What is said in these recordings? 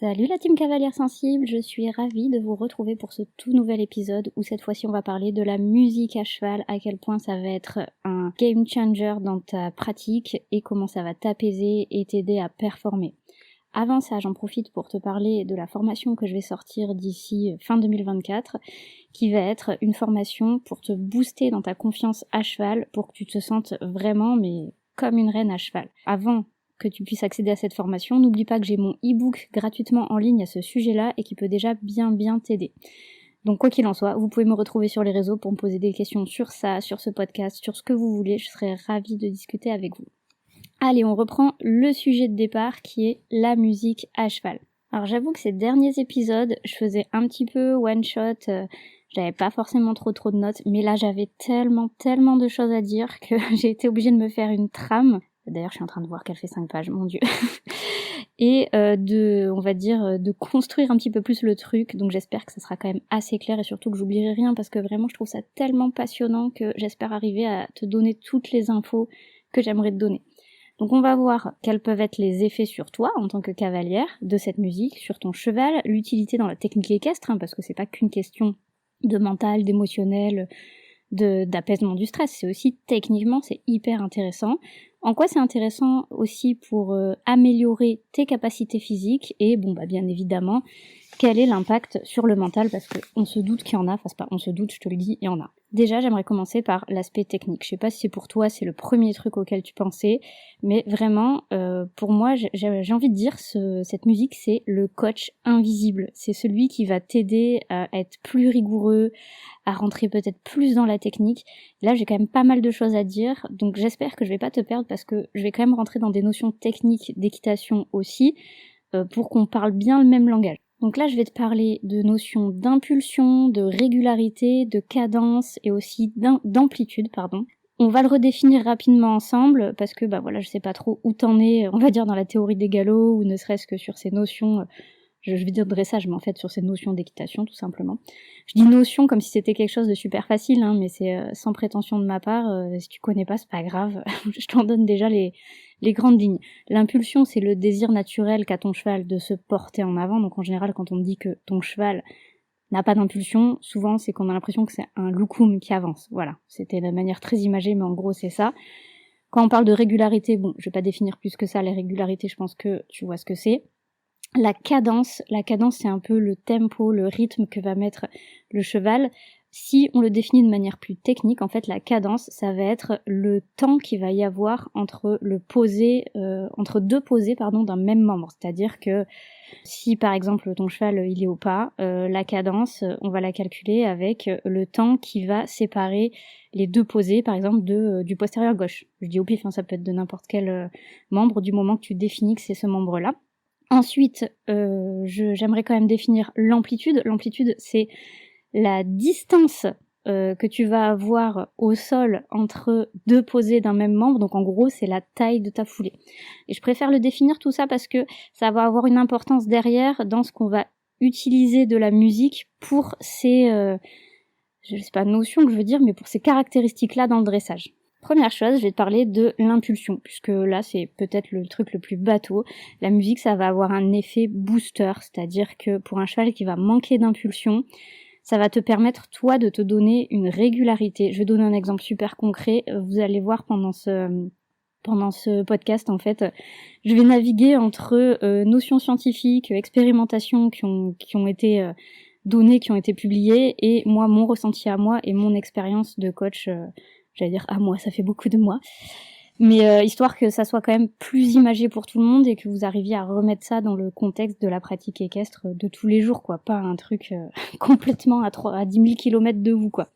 Salut la team cavalière sensible, je suis ravie de vous retrouver pour ce tout nouvel épisode où cette fois-ci on va parler de la musique à cheval, à quel point ça va être un game changer dans ta pratique et comment ça va t'apaiser et t'aider à performer. Avant ça, j'en profite pour te parler de la formation que je vais sortir d'ici fin 2024, qui va être une formation pour te booster dans ta confiance à cheval, pour que tu te sentes vraiment mais comme une reine à cheval. Avant que tu puisses accéder à cette formation, n'oublie pas que j'ai mon e-book gratuitement en ligne à ce sujet-là et qui peut déjà bien t'aider. Donc quoi qu'il en soit, vous pouvez me retrouver sur les réseaux pour me poser des questions sur ça, sur ce podcast, sur ce que vous voulez, je serai ravie de discuter avec vous. Allez, on reprend le sujet de départ qui est la musique à cheval. Alors j'avoue que ces derniers épisodes, je faisais un petit peu one shot, j'avais pas forcément trop de notes, mais là j'avais tellement de choses à dire que j'ai été obligée de me faire une trame. D'ailleurs, je suis en train de voir qu'elle fait 5 pages, mon dieu. Et de construire un petit peu plus le truc. Donc j'espère que ça sera quand même assez clair et surtout que j'oublierai rien parce que vraiment je trouve ça tellement passionnant que j'espère arriver à te donner toutes les infos que j'aimerais te donner. Donc on va voir quels peuvent être les effets sur toi en tant que cavalière de cette musique, sur ton cheval, l'utilité dans la technique équestre, parce que c'est pas qu'une question de mental, d'émotionnel, d'apaisement du stress, c'est aussi techniquement c'est hyper intéressant. En quoi c'est intéressant aussi pour améliorer tes capacités physiques et bien évidemment quel est l'impact sur le mental parce qu'on se doute qu'il y en a, enfin c'est pas on se doute, je te le dis, il y en a. Déjà j'aimerais commencer par l'aspect technique. Je sais pas si c'est pour toi c'est le premier truc auquel tu pensais, mais vraiment pour moi j'ai envie de dire cette musique c'est le coach invisible. C'est celui qui va t'aider à être plus rigoureux, à rentrer peut-être plus dans la technique. Là, j'ai quand même pas mal de choses à dire, donc j'espère que je vais pas te perdre parce que je vais quand même rentrer dans des notions techniques d'équitation aussi, pour qu'on parle bien le même langage. Donc là, je vais te parler de notions d'impulsion, de régularité, de cadence et aussi d'amplitude, pardon. On va le redéfinir rapidement ensemble parce que je sais pas trop où t'en es, on va dire dans la théorie des galops ou ne serait-ce que sur ces notions je vais dire dressage, mais en fait sur ces notions d'équitation tout simplement. Je dis notion comme si c'était quelque chose de super facile, mais c'est sans prétention de ma part, si tu connais pas, c'est pas grave, je t'en donne déjà les grandes lignes. L'impulsion, c'est le désir naturel qu'a ton cheval de se porter en avant, donc en général quand on dit que ton cheval n'a pas d'impulsion, souvent c'est qu'on a l'impression que c'est un loukoum qui avance, voilà, c'était de manière très imagée, mais en gros c'est ça. Quand on parle de régularité, je vais pas définir plus que ça les régularités, je pense que tu vois ce que c'est. La cadence c'est un peu le tempo, le rythme que va mettre le cheval. Si on le définit de manière plus technique, en fait la cadence ça va être le temps qu'il va y avoir entre deux posées d'un même membre. C'est-à-dire que si par exemple ton cheval il est au pas, la cadence on va la calculer avec le temps qui va séparer les deux posées par exemple du postérieur gauche. Je dis au pif, ça peut être de n'importe quel membre du moment que tu définis que c'est ce membre-là. Ensuite, j'aimerais quand même définir l'amplitude. L'amplitude, c'est la distance que tu vas avoir au sol entre deux posées d'un même membre. Donc en gros, c'est la taille de ta foulée. Et je préfère le définir tout ça parce que ça va avoir une importance derrière dans ce qu'on va utiliser de la musique pour ces, je sais pas notion que je veux dire, mais pour ces caractéristiques-là dans le dressage. Première chose, je vais te parler de l'impulsion, puisque là c'est peut-être le truc le plus bateau. La musique, ça va avoir un effet booster, c'est-à-dire que pour un cheval qui va manquer d'impulsion, ça va te permettre toi de te donner une régularité. Je vais donner un exemple super concret, vous allez voir pendant ce podcast en fait, je vais naviguer entre notions scientifiques, expérimentations qui ont été données, qui ont été publiées, et moi, mon ressenti à moi et mon expérience de coach, j'allais dire à moi, ça fait beaucoup de moi, mais histoire que ça soit quand même plus imagé pour tout le monde et que vous arriviez à remettre ça dans le contexte de la pratique équestre de tous les jours, quoi, pas un truc complètement à 10 000 km de vous, quoi.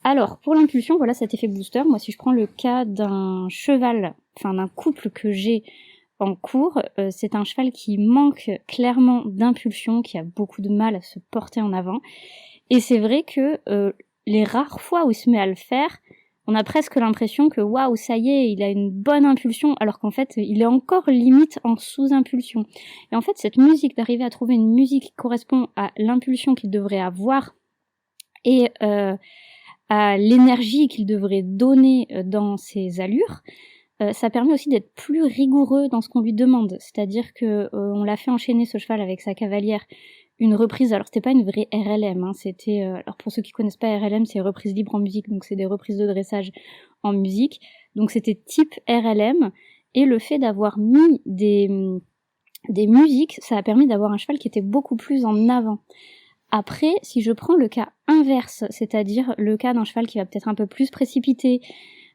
Alors, pour l'impulsion, voilà cet effet booster. Moi, si je prends le cas d'un cheval, d'un couple que j'ai en cours, c'est un cheval qui manque clairement d'impulsion, qui a beaucoup de mal à se porter en avant. Et c'est vrai que les rares fois où il se met à le faire, on a presque l'impression que waouh, ça y est, il a une bonne impulsion, alors qu'en fait, il est encore limite en sous-impulsion. Et en fait, cette musique, d'arriver à trouver une musique qui correspond à l'impulsion qu'il devrait avoir et à l'énergie qu'il devrait donner dans ses allures, ça permet aussi d'être plus rigoureux dans ce qu'on lui demande. C'est-à-dire que on l'a fait enchaîner ce cheval avec sa cavalière une reprise. Alors c'était pas une vraie RLM, hein, c'était alors pour ceux qui connaissent pas RLM, c'est reprise libre en musique, donc c'est des reprises de dressage en musique. Donc c'était type RLM, et le fait d'avoir mis des musiques, ça a permis d'avoir un cheval qui était beaucoup plus en avant. Après, si je prends le cas inverse, c'est-à-dire le cas d'un cheval qui va peut-être un peu plus précipité,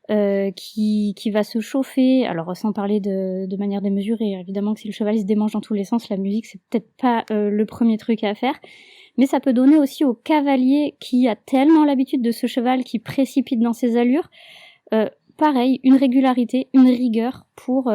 qui va se chauffer, alors sans parler de manière démesurée, évidemment que si le cheval il se démange dans tous les sens, la musique c'est peut-être pas le premier truc à faire, mais ça peut donner aussi au cavalier qui a tellement l'habitude de ce cheval qui précipite dans ses allures, pareil, une régularité, une rigueur pour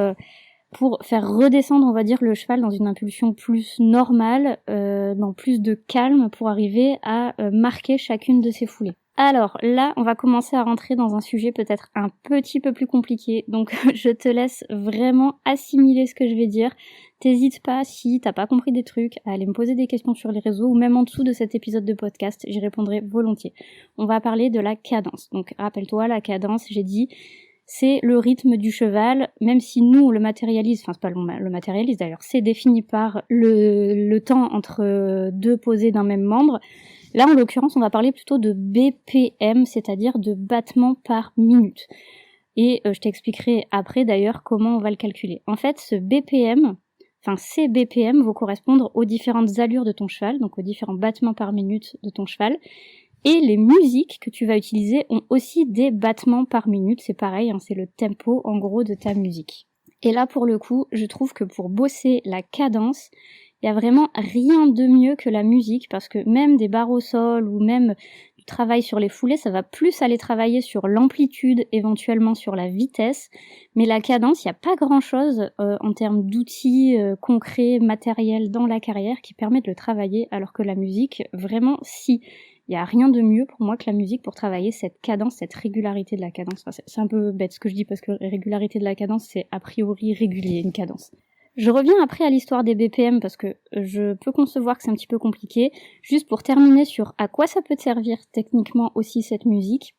faire redescendre, on va dire, le cheval dans une impulsion plus normale, dans plus de calme pour arriver à marquer chacune de ses foulées. Alors là, on va commencer à rentrer dans un sujet peut-être un petit peu plus compliqué, donc je te laisse vraiment assimiler ce que je vais dire. T'hésites pas, si t'as pas compris des trucs, à aller me poser des questions sur les réseaux ou même en dessous de cet épisode de podcast, j'y répondrai volontiers. On va parler de la cadence. Donc rappelle-toi, la cadence, j'ai dit, c'est le rythme du cheval, même si nous on le matérialise, enfin c'est pas le matérialise d'ailleurs, c'est défini par le temps entre deux posées d'un même membre. Là, en l'occurrence, on va parler plutôt de BPM, c'est-à-dire de battements par minute. Et je t'expliquerai après d'ailleurs comment on va le calculer. En fait, ces BPM vont correspondre aux différentes allures de ton cheval, donc aux différents battements par minute de ton cheval. Et les musiques que tu vas utiliser ont aussi des battements par minute, c'est pareil, hein, c'est le tempo en gros de ta musique. Et là, pour le coup, je trouve que pour bosser la cadence, il y a vraiment rien de mieux que la musique, parce que même des barres au sol ou même du travail sur les foulées, ça va plus aller travailler sur l'amplitude, éventuellement sur la vitesse, mais la cadence, il n'y a pas grand-chose en termes d'outils concrets, matériels dans la carrière qui permettent de le travailler, alors que la musique, vraiment, si. Il n'y a rien de mieux pour moi que la musique pour travailler cette cadence, cette régularité de la cadence. Enfin, c'est un peu bête ce que je dis, parce que régularité de la cadence, c'est a priori régulier, une cadence. Je reviens après à l'histoire des BPM parce que je peux concevoir que c'est un petit peu compliqué. Juste pour terminer sur à quoi ça peut te servir techniquement aussi cette musique,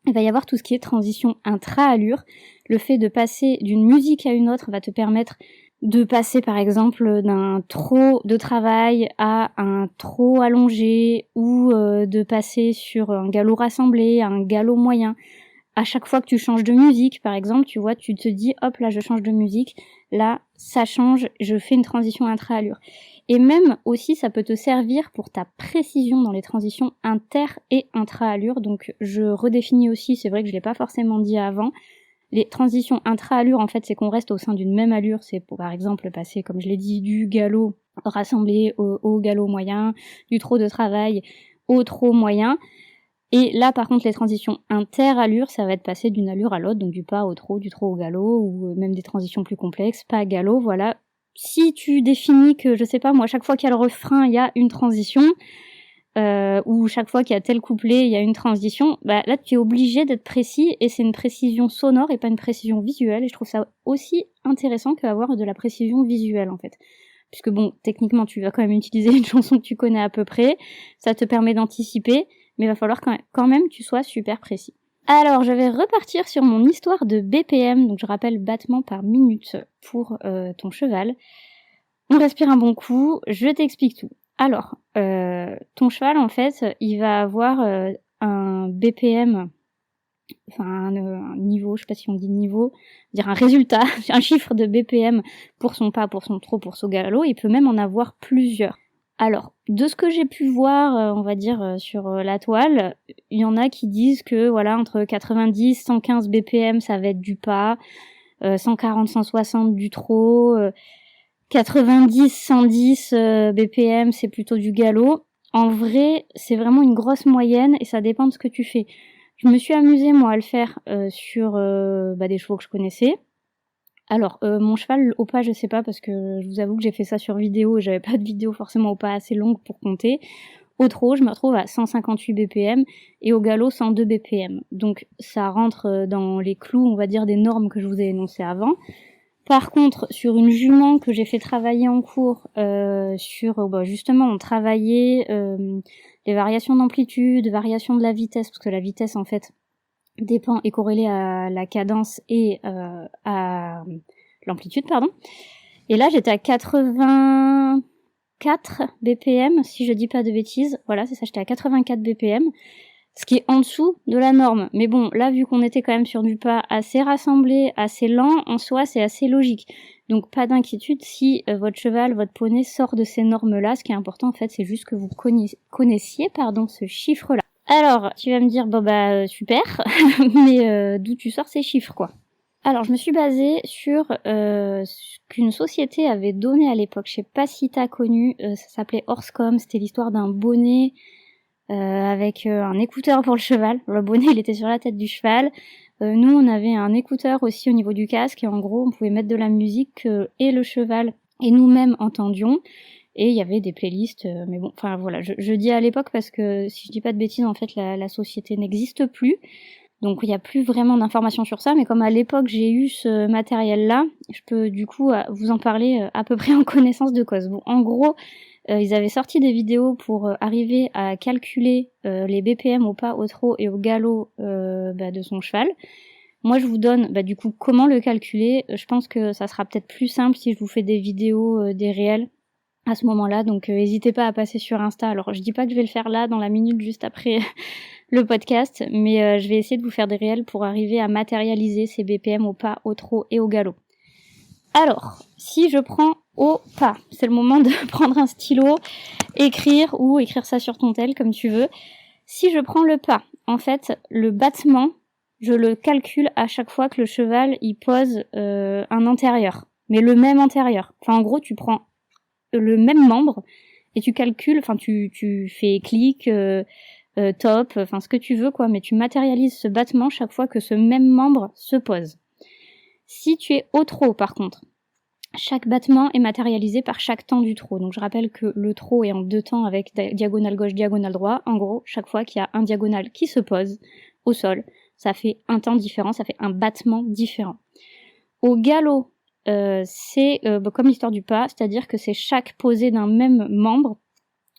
il va y avoir tout ce qui est transition intra-allure. Le fait de passer d'une musique à une autre va te permettre de passer par exemple d'un trot de travail à un trot allongé, ou de passer sur un galop rassemblé à un galop moyen. À chaque fois que tu changes de musique, par exemple, tu vois, tu te dis, hop, là, je change de musique, là, ça change, je fais une transition intra-allure. Et même aussi, ça peut te servir pour ta précision dans les transitions inter- et intra-allure. Donc, je redéfinis aussi, c'est vrai que je l'ai pas forcément dit avant, les transitions intra-allure, en fait, c'est qu'on reste au sein d'une même allure. C'est pour, par exemple, passer, comme je l'ai dit, du galop rassemblé au galop moyen, du trot de travail au trot moyen. Et là, par contre, les transitions inter-allure, ça va être passer d'une allure à l'autre, donc du pas au trot, du trot au galop, ou même des transitions plus complexes, pas galop, voilà. Si tu définis que, je sais pas, moi, chaque fois qu'il y a le refrain, il y a une transition, ou chaque fois qu'il y a tel couplet, il y a une transition, bah là, tu es obligé d'être précis, et c'est une précision sonore et pas une précision visuelle, et je trouve ça aussi intéressant qu'avoir de la précision visuelle, en fait. Puisque bon, techniquement, tu vas quand même utiliser une chanson que tu connais à peu près, ça te permet d'anticiper, mais il va falloir quand même que tu sois super précis. Alors, je vais repartir sur mon histoire de BPM, donc je rappelle battements par minute pour ton cheval. On respire un bon coup, je t'explique tout. Alors, ton cheval, en fait, il va avoir un BPM, enfin un niveau, je sais pas si on dit niveau, dire un résultat, un chiffre de BPM pour son pas, pour son trot, pour son galop, il peut même en avoir plusieurs. Alors, de ce que j'ai pu voir, on va dire, sur la toile, il y en a qui disent que, voilà, entre 90, 115 BPM, ça va être du pas, 140, 160 du trot, 90, 110 BPM, c'est plutôt du galop. En vrai, c'est vraiment une grosse moyenne et ça dépend de ce que tu fais. Je me suis amusée, moi, à le faire sur des chevaux que je connaissais. Alors, mon cheval au pas, je sais pas, parce que je vous avoue que j'ai fait ça sur vidéo et j'avais pas de vidéo forcément au pas assez longue pour compter. Au trot, je me retrouve à 158 BPM et au galop 102 BPM. Donc ça rentre dans les clous, on va dire, des normes que je vous ai énoncées avant. Par contre, sur une jument que j'ai fait travailler en cours, justement, on travaillait les variations d'amplitude, variations de la vitesse, parce que la vitesse, en fait, dépend est corrélé à la cadence et à l'amplitude, pardon. Et là, j'étais à 84 BPM, si je dis pas de bêtises. Voilà, c'est ça, j'étais à 84 BPM, ce qui est en dessous de la norme. Mais bon, là, vu qu'on était quand même sur du pas assez rassemblé, assez lent, en soi, c'est assez logique. Donc, pas d'inquiétude si votre cheval, votre poney sort de ces normes-là. Ce qui est important, en fait, c'est juste que vous connaissiez ce chiffre-là. Alors, tu vas me dire, super, mais d'où tu sors ces chiffres, quoi? Alors, je me suis basée sur ce qu'une société avait donné à l'époque. Je sais pas si t'as connu, ça s'appelait Horsecom. C'était l'histoire d'un bonnet avec un écouteur pour le cheval. Le bonnet, il était sur la tête du cheval. Nous, on avait un écouteur aussi au niveau du casque. Et en gros, on pouvait mettre de la musique et le cheval et nous-mêmes entendions. Et il y avait des playlists, mais bon, enfin voilà, je dis à l'époque parce que si je dis pas de bêtises, en fait, la société n'existe plus. Donc il n'y a plus vraiment d'informations sur ça, mais comme à l'époque j'ai eu ce matériel-là, je peux du coup vous en parler à peu près en connaissance de cause. Bon, en gros, ils avaient sorti des vidéos pour arriver à calculer les BPM au pas, au trot et au galop de son cheval. Moi je vous donne du coup comment le calculer. Je pense que ça sera peut-être plus simple si je vous fais des vidéos, des réels à ce moment-là, donc n'hésitez pas à passer sur Insta. Alors je dis pas que je vais le faire là dans la minute juste après le podcast, mais je vais essayer de vous faire des réels pour arriver à matérialiser ces BPM au pas, au trot et au galop. Alors, si je prends au pas, c'est le moment de prendre un stylo, écrire ou écrire ça sur ton tel comme tu veux. Si je prends le pas, en fait, le battement, je le calcule à chaque fois que le cheval il pose un antérieur, mais le même antérieur. Enfin, en gros, tu prends le même membre et tu calcules, enfin tu fais clic, top, enfin ce que tu veux quoi, mais tu matérialises ce battement chaque fois que ce même membre se pose. Si tu es au trot par contre, chaque battement est matérialisé par chaque temps du trot. Donc je rappelle que le trot est en 2 temps avec diagonale gauche, diagonale droit. En gros, chaque fois qu'il y a un diagonale qui se pose au sol, ça fait un temps différent, ça fait un battement différent. Au galop, c'est comme l'histoire du pas, c'est-à-dire que c'est chaque posée d'un même membre.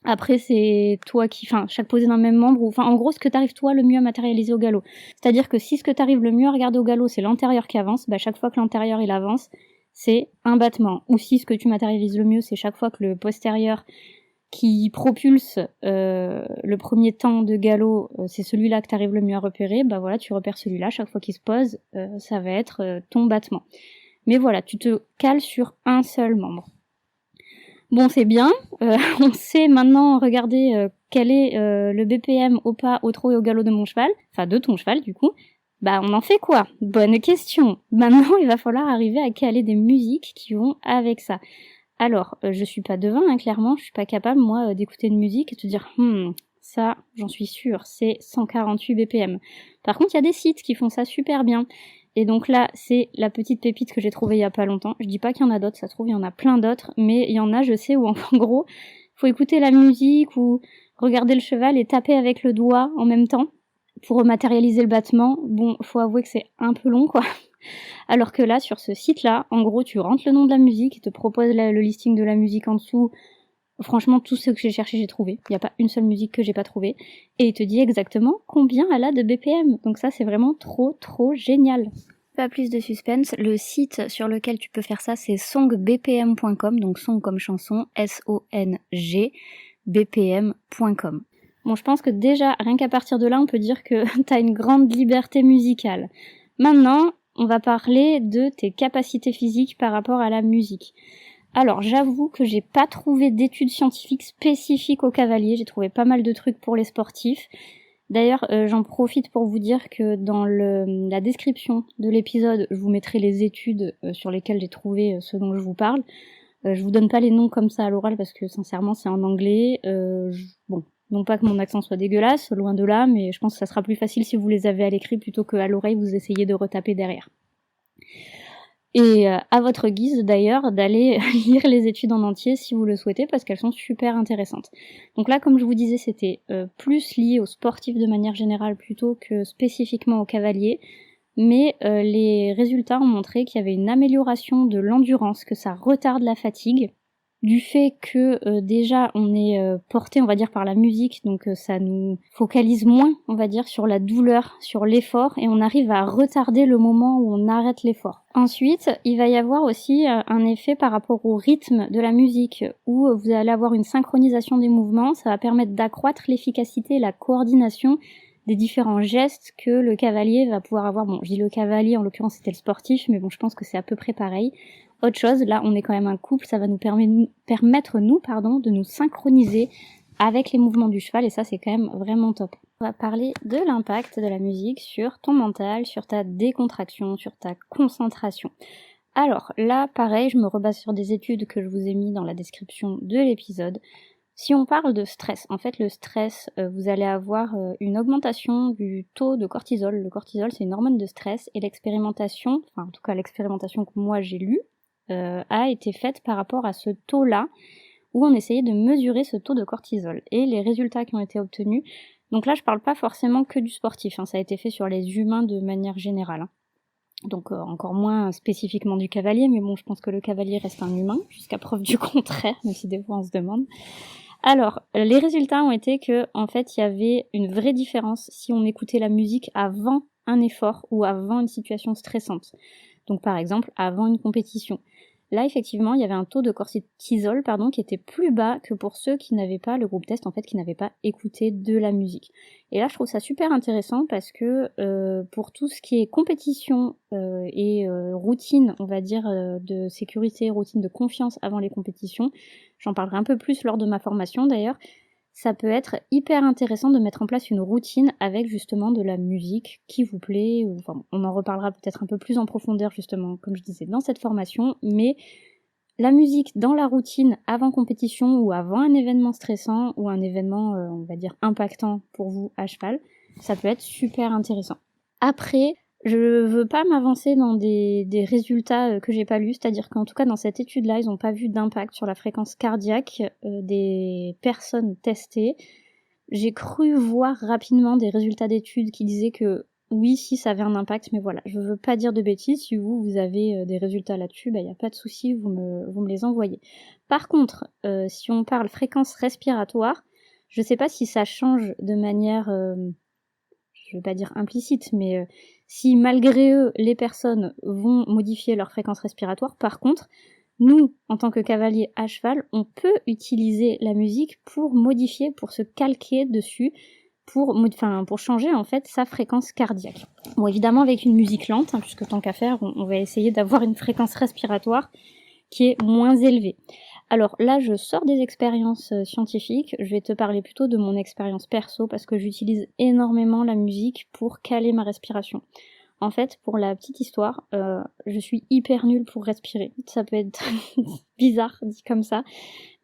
Après, c'est toi chaque posée d'un même membre, ou en gros, ce que t'arrives toi le mieux à matérialiser au galop. C'est-à-dire que si ce que t'arrives le mieux à regarder au galop, c'est l'antérieur qui avance, chaque fois que l'antérieur il avance, c'est un battement. Ou si ce que tu matérialises le mieux, c'est chaque fois que le postérieur qui propulse le premier temps de galop, c'est celui-là que t'arrives le mieux à repérer, voilà, tu repères celui-là, chaque fois qu'il se pose, ça va être ton battement. Mais voilà, tu te cales sur un seul membre. Bon, c'est bien. On sait maintenant regarder quel est le BPM au pas, au trot et au galop de mon cheval. Enfin, de ton cheval, du coup. On en fait quoi? Bonne question. Maintenant, il va falloir arriver à caler des musiques qui vont avec ça. Alors, je suis pas devin, clairement. Je suis pas capable, moi, d'écouter une musique et de te dire, ça, j'en suis sûre, c'est 148 BPM. Par contre, il y a des sites qui font ça super bien. Et donc là, c'est la petite pépite que j'ai trouvée il y a pas longtemps. Je dis pas qu'il y en a d'autres, ça se trouve, il y en a plein d'autres, mais il y en a, je sais, où en gros, faut écouter la musique ou regarder le cheval et taper avec le doigt en même temps pour matérialiser le battement. Bon, faut avouer que c'est un peu long, quoi. Alors que là, sur ce site-là, en gros, tu rentres le nom de la musique, il te propose le listing de la musique en dessous. Franchement, tout ce que j'ai cherché, j'ai trouvé. Il n'y a pas une seule musique que j'ai pas trouvée. Et il te dit exactement combien elle a de BPM. Donc ça, c'est vraiment trop, trop génial. Pas plus de suspense, le site sur lequel tu peux faire ça, c'est songbpm.com, donc song comme chanson, S-O-N-G, bpm.com. Bon, je pense que déjà, rien qu'à partir de là, on peut dire que t'as une grande liberté musicale. Maintenant, on va parler de tes capacités physiques par rapport à la musique. Alors, j'avoue que j'ai pas trouvé d'études scientifiques spécifiques au cavalier, j'ai trouvé pas mal de trucs pour les sportifs. D'ailleurs, j'en profite pour vous dire que dans la description de l'épisode, je vous mettrai les études sur lesquelles j'ai trouvé ce dont je vous parle. Je vous donne pas les noms comme ça à l'oral parce que sincèrement c'est en anglais. Bon, non pas que mon accent soit dégueulasse, loin de là, mais je pense que ça sera plus facile si vous les avez à l'écrit plutôt qu'à l'oreille vous essayez de retaper derrière. Et à votre guise d'ailleurs d'aller lire les études en entier si vous le souhaitez parce qu'elles sont super intéressantes. Donc là comme je vous disais c'était plus lié aux sportifs de manière générale plutôt que spécifiquement aux cavaliers, mais les résultats ont montré qu'il y avait une amélioration de l'endurance, que ça retarde la fatigue, du fait que déjà on est porté, on va dire, par la musique, donc ça nous focalise moins, on va dire, sur la douleur, sur l'effort, et on arrive à retarder le moment où on arrête l'effort. Ensuite, il va y avoir aussi un effet par rapport au rythme de la musique, où vous allez avoir une synchronisation des mouvements, ça va permettre d'accroître l'efficacité et la coordination des différents gestes que le cavalier va pouvoir avoir. Bon, je dis le cavalier, en l'occurrence c'était le sportif, mais bon, je pense que c'est à peu près pareil. Autre chose, là on est quand même un couple, ça va nous permettre de nous synchroniser avec les mouvements du cheval, et ça c'est quand même vraiment top. On va parler de l'impact de la musique sur ton mental, sur ta décontraction, sur ta concentration. Alors là, pareil, je me rebase sur des études que je vous ai mis dans la description de l'épisode. Si on parle de stress, en fait le stress, vous allez avoir une augmentation du taux de cortisol. Le cortisol c'est une hormone de stress, et l'expérimentation, enfin en tout cas l'expérimentation que moi j'ai lue, a été faite par rapport à ce taux-là, où on essayait de mesurer ce taux de cortisol. Et les résultats qui ont été obtenus, donc là je parle pas forcément que du sportif, ça a été fait sur les humains de manière générale. Donc encore moins spécifiquement du cavalier, mais bon, je pense que le cavalier reste un humain, jusqu'à preuve du contraire, même si des fois on se demande. Alors, les résultats ont été que, en fait, il y avait une vraie différence si on écoutait la musique avant un effort ou avant une situation stressante. Donc, par exemple, avant une compétition. Là, effectivement, il y avait un taux de cortisol, qui était plus bas que pour ceux qui n'avaient pas, le groupe test, en fait, qui n'avaient pas écouté de la musique. Et là, je trouve ça super intéressant parce que pour tout ce qui est compétition et routine, on va dire, de sécurité, routine de confiance avant les compétitions, j'en parlerai un peu plus lors de ma formation d'ailleurs, ça peut être hyper intéressant de mettre en place une routine avec justement de la musique qui vous plaît, ou, enfin, on en reparlera peut-être un peu plus en profondeur justement, comme je disais, dans cette formation, mais la musique dans la routine avant compétition ou avant un événement stressant ou un événement, on va dire, impactant pour vous à cheval, ça peut être super intéressant. Après, je veux pas m'avancer dans des résultats que j'ai pas lus, c'est-à-dire qu'en tout cas dans cette étude-là, ils ont pas vu d'impact sur la fréquence cardiaque des personnes testées. J'ai cru voir rapidement des résultats d'études qui disaient que oui, si ça avait un impact, mais voilà, je veux pas dire de bêtises. Si vous avez des résultats là-dessus, y a pas de souci, vous me les envoyez. Par contre, si on parle fréquence respiratoire, je sais pas si ça change de manière, je veux pas dire implicite, mais si malgré eux, les personnes vont modifier leur fréquence respiratoire, par contre, nous, en tant que cavalier à cheval, on peut utiliser la musique pour modifier, pour se calquer dessus, pour changer en fait sa fréquence cardiaque. Bon, évidemment avec une musique lente, puisque tant qu'à faire, on va essayer d'avoir une fréquence respiratoire qui est moins élevée. Alors là, je sors des expériences scientifiques, je vais te parler plutôt de mon expérience perso, parce que j'utilise énormément la musique pour caler ma respiration. En fait, pour la petite histoire, je suis hyper nulle pour respirer. Ça peut être bizarre dit comme ça,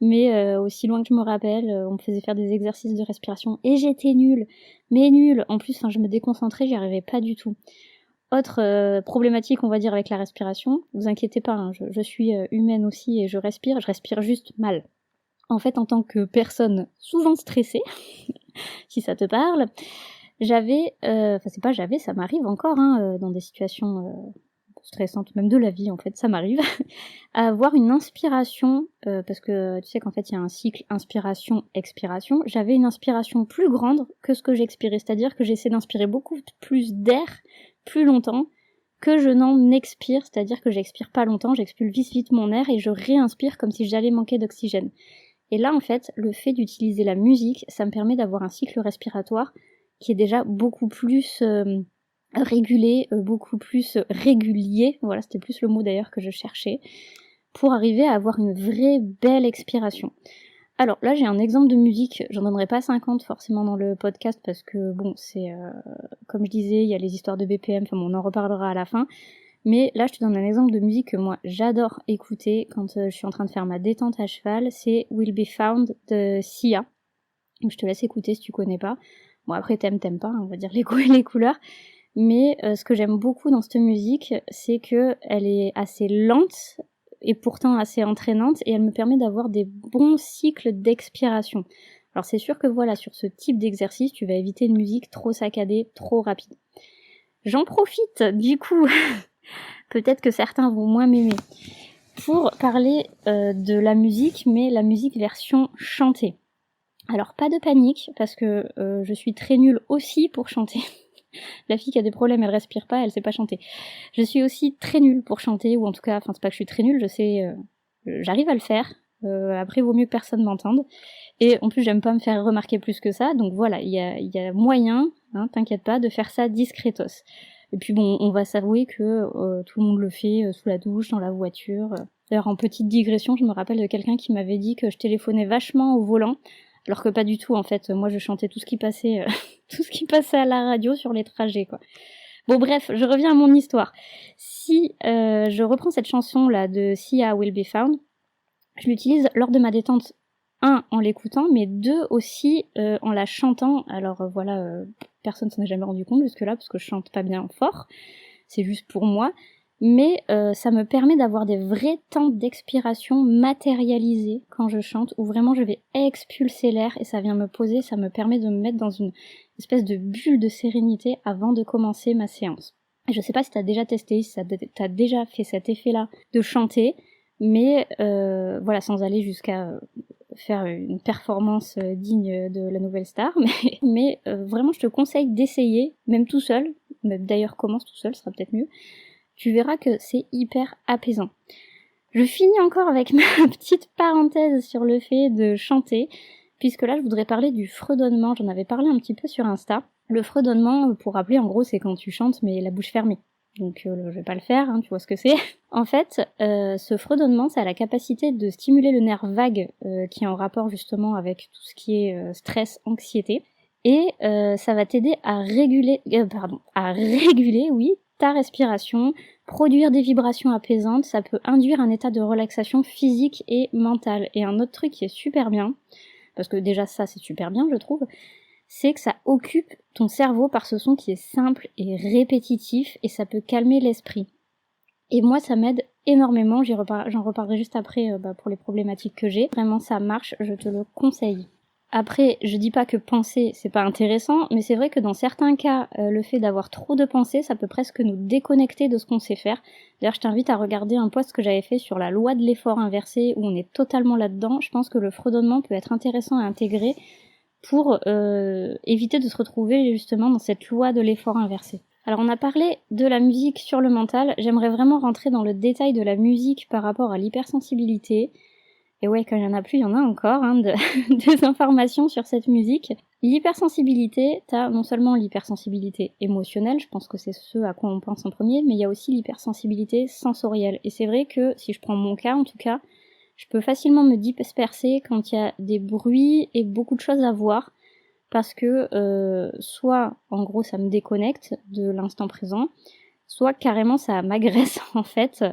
mais aussi loin que je me rappelle, on me faisait faire des exercices de respiration et j'étais nulle, mais nulle. En plus, je me déconcentrais, j'y arrivais pas du tout. Autre problématique, on va dire, avec la respiration, vous inquiétez pas, je suis humaine aussi et je respire juste mal. En fait, en tant que personne souvent stressée, si ça te parle, ça m'arrive encore, dans des situations stressantes, même de la vie en fait, ça m'arrive, à avoir une inspiration, parce que tu sais qu'en fait il y a un cycle inspiration-expiration, j'avais une inspiration plus grande que ce que j'expirais, c'est-à-dire que j'essaie d'inspirer beaucoup plus d'air, plus longtemps, que je n'en expire, c'est-à-dire que j'expire pas longtemps, j'expulse vite mon air et je réinspire comme si j'allais manquer d'oxygène. Et là en fait, le fait d'utiliser la musique, ça me permet d'avoir un cycle respiratoire qui est déjà beaucoup plus régulé, beaucoup plus régulier, voilà, c'était plus le mot d'ailleurs que je cherchais, pour arriver à avoir une vraie belle expiration. Alors là j'ai un exemple de musique, j'en donnerai pas 50 forcément dans le podcast parce que bon c'est comme je disais, il y a les histoires de BPM, on en reparlera à la fin, mais là je te donne un exemple de musique que moi j'adore écouter quand je suis en train de faire ma détente à cheval, c'est Will Be Found de Sia. Donc je te laisse écouter si tu connais pas. Bon après t'aimes pas, on va dire les goûts et les couleurs, mais ce que j'aime beaucoup dans cette musique, c'est que elle est assez lente, et pourtant assez entraînante, et elle me permet d'avoir des bons cycles d'expiration. Alors c'est sûr que voilà, sur ce type d'exercice, tu vas éviter une musique trop saccadée, trop rapide. J'en profite, du coup, peut-être que certains vont moins m'aimer. pour parler de la musique, mais la musique version chantée. Alors pas de panique, parce que je suis très nulle aussi pour chanter. La fille qui a des problèmes, elle respire pas, elle sait pas chanter. Je suis aussi très nulle pour chanter, ou en tout cas, enfin c'est pas que je suis très nulle, je sais, j'arrive à le faire. Après, vaut mieux que personne m'entende. Et en plus, j'aime pas me faire remarquer plus que ça, donc voilà, il y a moyen, hein, t'inquiète pas, de faire ça discretos. Et puis bon, on va s'avouer que tout le monde le fait sous la douche, dans la voiture. D'ailleurs, en petite digression, je me rappelle de quelqu'un qui m'avait dit que je téléphonais vachement au volant, alors que pas du tout, en fait. Moi, je chantais tout ce qui passait, tout ce qui passait à la radio sur les trajets, quoi. Bon, bref, je reviens à mon histoire. Si je reprends cette chanson-là de Sia Will Be Found, je l'utilise lors de ma détente, en l'écoutant, mais deux, aussi en la chantant. Alors voilà, personne s'en est jamais rendu compte jusque-là, parce que je chante pas bien fort, c'est juste pour moi, mais ça me permet d'avoir des vrais temps d'expiration matérialisés quand je chante, où vraiment je vais expulser l'air et ça vient me poser, ça me permet de me mettre dans une espèce de bulle de sérénité avant de commencer ma séance. Je sais pas si t'as déjà testé, si t'as déjà fait cet effet-là de chanter, mais voilà, sans aller jusqu'à faire une performance digne de la nouvelle star, mais vraiment je te conseille d'essayer, même tout seul, d'ailleurs commence tout seul, ce sera peut-être mieux, tu verras que c'est hyper apaisant. Je finis encore avec ma petite parenthèse sur le fait de chanter, puisque là je voudrais parler du fredonnement, j'en avais parlé un petit peu sur Insta. Le fredonnement, pour rappeler, en gros c'est quand tu chantes mais la bouche fermée. Donc je vais pas le faire, hein, tu vois ce que c'est. En fait, ce fredonnement, ça a la capacité de stimuler le nerf vague qui est en rapport justement avec tout ce qui est stress, anxiété. Et ça va t'aider à réguler, oui, ta respiration, produire des vibrations apaisantes, ça peut induire un état de relaxation physique et mentale. Et un autre truc qui est super bien, parce que déjà ça c'est super bien je trouve, c'est que ça occupe ton cerveau par ce son qui est simple et répétitif et ça peut calmer l'esprit. Et moi ça m'aide énormément, j'en reparlerai juste après pour les problématiques que j'ai. Vraiment ça marche, je te le conseille. Après, je dis pas que penser c'est pas intéressant, mais c'est vrai que dans certains cas, le fait d'avoir trop de pensées, ça peut presque nous déconnecter de ce qu'on sait faire. D'ailleurs, je t'invite à regarder un post que j'avais fait sur la loi de l'effort inversé, où on est totalement là-dedans. Je pense que le fredonnement peut être intéressant à intégrer pour éviter de se retrouver justement dans cette loi de l'effort inversé. Alors on a parlé de la musique sur le mental, j'aimerais vraiment rentrer dans le détail de la musique par rapport à l'hypersensibilité. Et ouais, quand il y en a plus, il y en a encore, hein, des informations sur cette musique. L'hypersensibilité, t'as non seulement l'hypersensibilité émotionnelle, je pense que c'est ce à quoi on pense en premier, mais il y a aussi l'hypersensibilité sensorielle. Et c'est vrai que, si je prends mon cas en tout cas, je peux facilement me disperser quand il y a des bruits et beaucoup de choses à voir, parce que soit, en gros, ça me déconnecte de l'instant présent, soit carrément ça m'agresse en fait.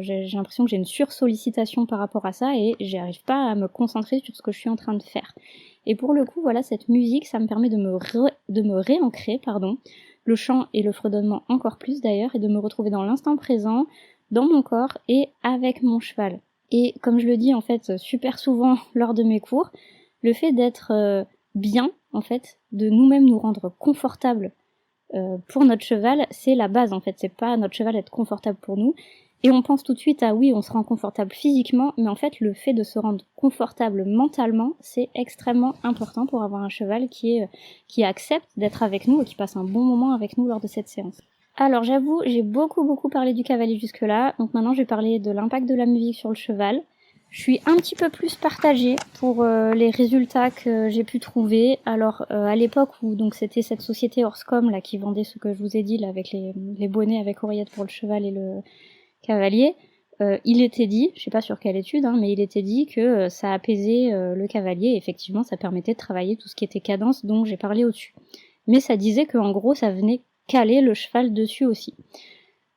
J'ai l'impression que j'ai une sursollicitation par rapport à ça et j'arrive pas à me concentrer sur ce que je suis en train de faire. Et pour le coup, voilà, cette musique, ça me permet de me réancrer, le chant et le fredonnement encore plus d'ailleurs, et de me retrouver dans l'instant présent, dans mon corps et avec mon cheval. Et comme je le dis en fait super souvent lors de mes cours, le fait d'être bien, en fait, de nous-mêmes nous rendre confortables pour notre cheval, c'est la base en fait, c'est pas à notre cheval d'être confortable pour nous. Et on pense tout de suite à oui, on se rend confortable physiquement, mais en fait le fait de se rendre confortable mentalement, c'est extrêmement important pour avoir un cheval qui accepte d'être avec nous et qui passe un bon moment avec nous lors de cette séance. Alors j'avoue, j'ai beaucoup parlé du cavalier jusque-là, donc maintenant je vais parler de l'impact de la musique sur le cheval. Je suis un petit peu plus partagée pour les résultats que j'ai pu trouver. Alors à l'époque où donc c'était cette société Orscom là qui vendait ce que je vous ai dit là avec les bonnets avec oreillettes pour le cheval et le cavalier, il était dit, je sais pas sur quelle étude, hein, mais il était dit que ça apaisait le cavalier et effectivement ça permettait de travailler tout ce qui était cadence dont j'ai parlé au-dessus. Mais ça disait que en gros ça venait caler le cheval dessus aussi.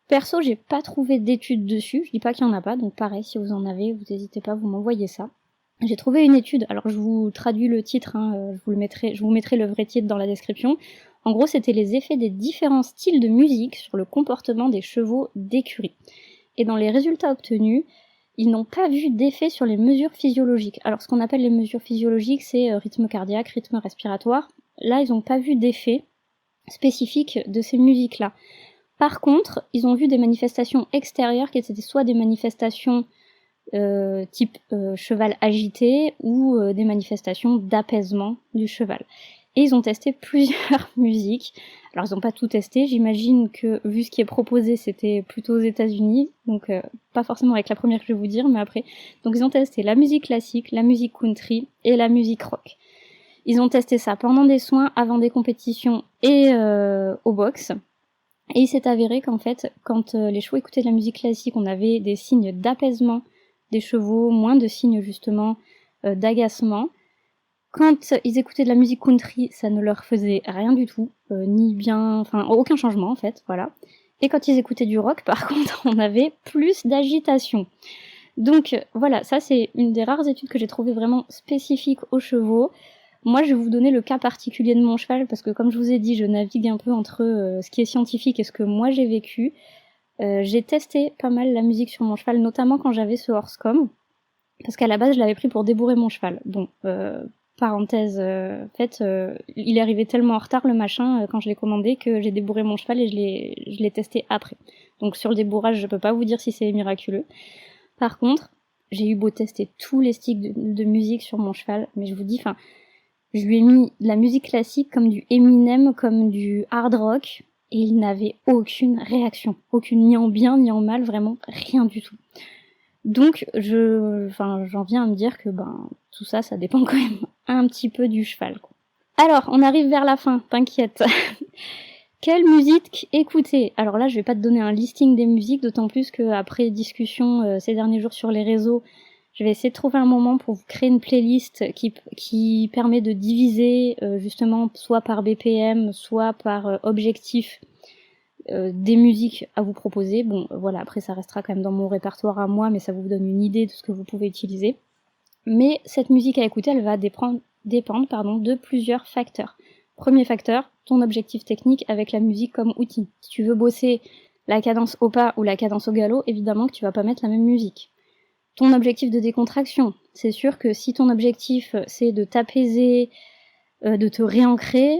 Perso, j'ai pas trouvé d'études dessus, je dis pas qu'il y en a pas, donc pareil, si vous en avez, vous n'hésitez pas, vous m'envoyez ça. J'ai trouvé une étude, alors je vous traduis le titre, hein, je vous mettrai le vrai titre dans la description. En gros, c'était les effets des différents styles de musique sur le comportement des chevaux d'écurie. Et dans les résultats obtenus, ils n'ont pas vu d'effet sur les mesures physiologiques. Alors ce qu'on appelle les mesures physiologiques, c'est rythme cardiaque, rythme respiratoire. Là, ils n'ont pas vu d'effet spécifique de ces musiques-là. Par contre, ils ont vu des manifestations extérieures qui étaient soit des manifestations type cheval agité ou des manifestations d'apaisement du cheval. Et ils ont testé plusieurs musiques. Alors ils n'ont pas tout testé, j'imagine que vu ce qui est proposé c'était plutôt aux États-Unis, donc pas forcément avec la première que je vais vous dire, mais après. Donc ils ont testé la musique classique, la musique country et la musique rock. Ils ont testé ça pendant des soins, avant des compétitions et au box. Et il s'est avéré qu'en fait, quand les chevaux écoutaient de la musique classique, on avait des signes d'apaisement des chevaux, moins de signes justement d'agacement. Quand ils écoutaient de la musique country, ça ne leur faisait rien du tout, ni bien, enfin aucun changement en fait, voilà. Et quand ils écoutaient du rock, par contre, on avait plus d'agitation. Donc voilà, ça c'est une des rares études que j'ai trouvées vraiment spécifiques aux chevaux. Moi, je vais vous donner le cas particulier de mon cheval, parce que comme je vous ai dit, je navigue un peu entre ce qui est scientifique et ce que moi j'ai vécu. J'ai testé pas mal la musique sur mon cheval, notamment quand j'avais ce Horsecom, parce qu'à la base, je l'avais pris pour débourrer mon cheval. Bon, parenthèse faite, il est arrivé tellement en retard le machin quand je l'ai commandé que j'ai débourré mon cheval et je l'ai testé après. Donc sur le débourrage, je peux pas vous dire si c'est miraculeux. Par contre, j'ai eu beau tester tous les sticks de musique sur mon cheval, mais je vous dis, enfin, je lui ai mis de la musique classique comme du Eminem, comme du hard rock, et il n'avait aucune réaction, aucune, ni en bien ni en mal, vraiment rien du tout. Donc j'en viens à me dire que tout ça, ça dépend quand même un petit peu du cheval, quoi. Alors, on arrive vers la fin, t'inquiète. Quelle musique écouter? Alors là, je vais pas te donner un listing des musiques, d'autant plus qu'après discussion ces derniers jours sur les réseaux, je vais essayer de trouver un moment pour vous créer une playlist qui permet de diviser justement soit par BPM, soit par objectif des musiques à vous proposer. Bon, voilà, après ça restera quand même dans mon répertoire à moi, mais ça vous donne une idée de ce que vous pouvez utiliser. Mais cette musique à écouter, elle va dépendre de plusieurs facteurs. Premier facteur, ton objectif technique avec la musique comme outil. Si tu veux bosser la cadence au pas ou la cadence au galop, évidemment que tu vas pas mettre la même musique. Ton objectif de décontraction, c'est sûr que si ton objectif c'est de t'apaiser, de te réancrer,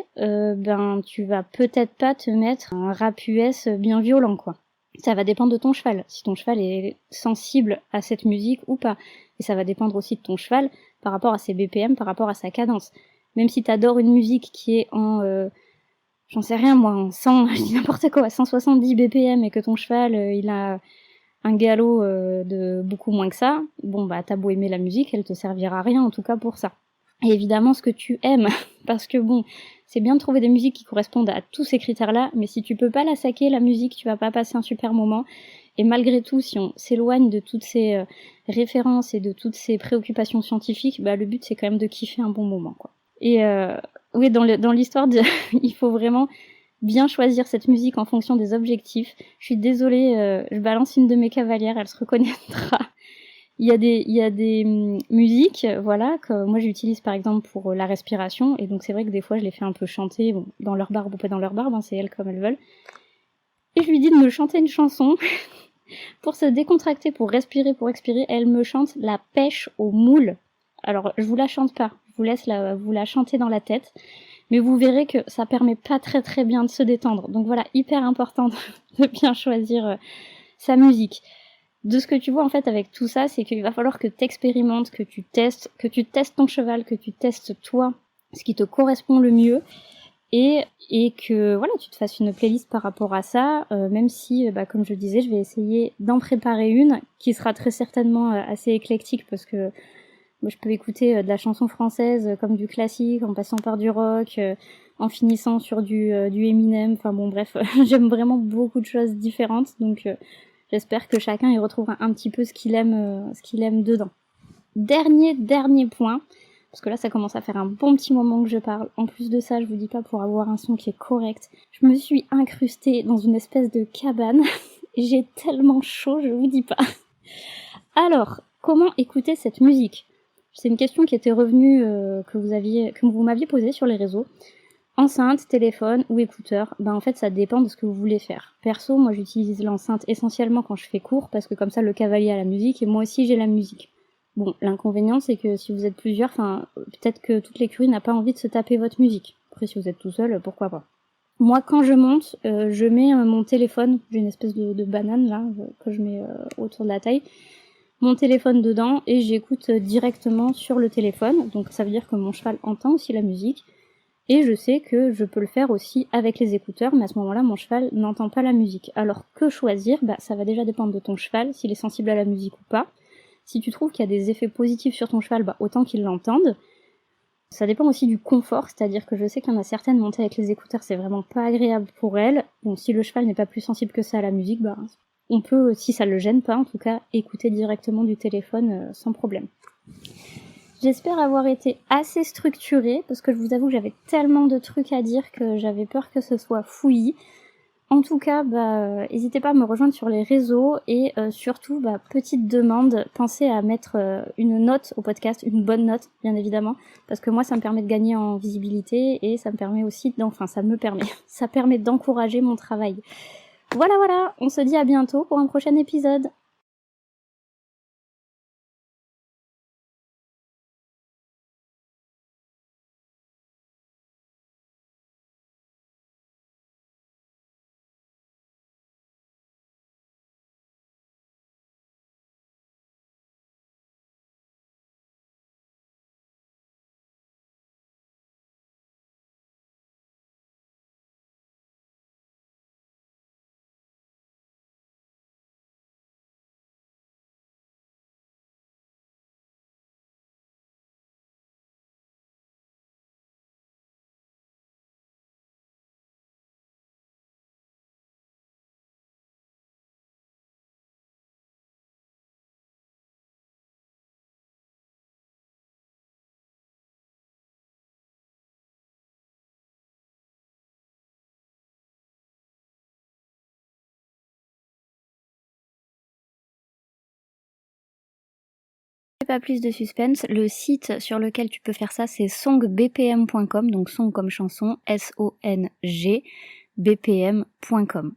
tu vas peut-être pas te mettre un rap US bien violent, quoi. Ça va dépendre de ton cheval, si ton cheval est sensible à cette musique ou pas. Et ça va dépendre aussi de ton cheval par rapport à ses BPM, par rapport à sa cadence. Même si t'adores une musique qui est en, j'en sais rien moi, en 100, je dis n'importe quoi, 170 BPM et que ton cheval, il a un galop de beaucoup moins que ça, bon t'as beau aimer la musique, elle te servira à rien en tout cas pour ça. Et évidemment ce que tu aimes, parce que bon, c'est bien de trouver des musiques qui correspondent à tous ces critères-là, mais si tu peux pas la saquer, la musique, tu vas pas passer un super moment. Et malgré tout, si on s'éloigne de toutes ces références et de toutes ces préoccupations scientifiques, le but c'est quand même de kiffer un bon moment, quoi. Et oui, dans l'histoire, il faut vraiment bien choisir cette musique en fonction des objectifs. Je suis désolée, je balance une de mes cavalières, elle se reconnaîtra. Il y a des musiques, voilà, que moi j'utilise par exemple pour la respiration, et donc c'est vrai que des fois je les fais un peu chanter, bon, dans leur barbe ou pas dans leur barbe, c'est elles comme elles veulent. Et je lui dis de me chanter une chanson pour se décontracter, pour respirer, pour expirer. Elle me chante La pêche au moule. Alors je vous la chante pas, je vous laisse vous la chanter dans la tête, mais vous verrez que ça permet pas très très bien de se détendre. Donc voilà, hyper important de bien choisir sa musique. De ce que tu vois en fait avec tout ça, c'est qu'il va falloir que tu expérimentes, que tu testes ton cheval, que tu testes toi ce qui te correspond le mieux, et que voilà, tu te fasses une playlist par rapport à ça, même si comme je le disais, je vais essayer d'en préparer une qui sera très certainement assez éclectique, parce que moi je peux écouter de la chanson française comme du classique, en passant par du rock, en finissant sur du Eminem, enfin bon bref, j'aime vraiment beaucoup de choses différentes, donc j'espère que chacun y retrouvera un petit peu ce qu'il aime dedans. Dernier point, parce que là ça commence à faire un bon petit moment que je parle. En plus de ça, je vous dis pas pour avoir un son qui est correct. Je me suis incrustée dans une espèce de cabane. J'ai tellement chaud, je vous dis pas. Alors, comment écouter cette musique? C'est une question qui était revenue, que vous m'aviez posée sur les réseaux. Enceinte, téléphone ou écouteur, en fait ça dépend de ce que vous voulez faire. Perso, moi j'utilise l'enceinte essentiellement quand je fais cours, parce que comme ça le cavalier a la musique et moi aussi j'ai la musique. Bon, l'inconvénient c'est que si vous êtes plusieurs, peut-être que toute l'écurie n'a pas envie de se taper votre musique. Après si vous êtes tout seul, pourquoi pas. Moi quand je monte, je mets mon téléphone, j'ai une espèce de banane là, que je mets autour de la taille. mon téléphone dedans et j'écoute directement sur le téléphone. Donc ça veut dire que mon cheval entend aussi la musique. Et je sais que je peux le faire aussi avec les écouteurs, mais à ce moment-là, mon cheval n'entend pas la musique. Alors que choisir ? Ça va déjà dépendre de ton cheval, s'il est sensible à la musique ou pas. Si tu trouves qu'il y a des effets positifs sur ton cheval, autant qu'il l'entende. Ça dépend aussi du confort, c'est-à-dire que je sais qu'il y en a certaines, monter avec les écouteurs, c'est vraiment pas agréable pour elles. Donc si le cheval n'est pas plus sensible que ça à la musique, on peut, si ça le gêne pas en tout cas, écouter directement du téléphone sans problème. J'espère avoir été assez structurée, parce que je vous avoue que j'avais tellement de trucs à dire que j'avais peur que ce soit fouillis. En tout cas, n'hésitez pas à me rejoindre sur les réseaux et surtout, petite demande, pensez à mettre une note au podcast, une bonne note, bien évidemment, parce que moi, ça me permet de gagner en visibilité et ça me permet aussi, ça permet d'encourager mon travail. Voilà, on se dit à bientôt pour un prochain épisode. Pas plus de suspense, le site sur lequel tu peux faire ça, c'est songbpm.com, donc song comme chanson, SONG, bpm.com.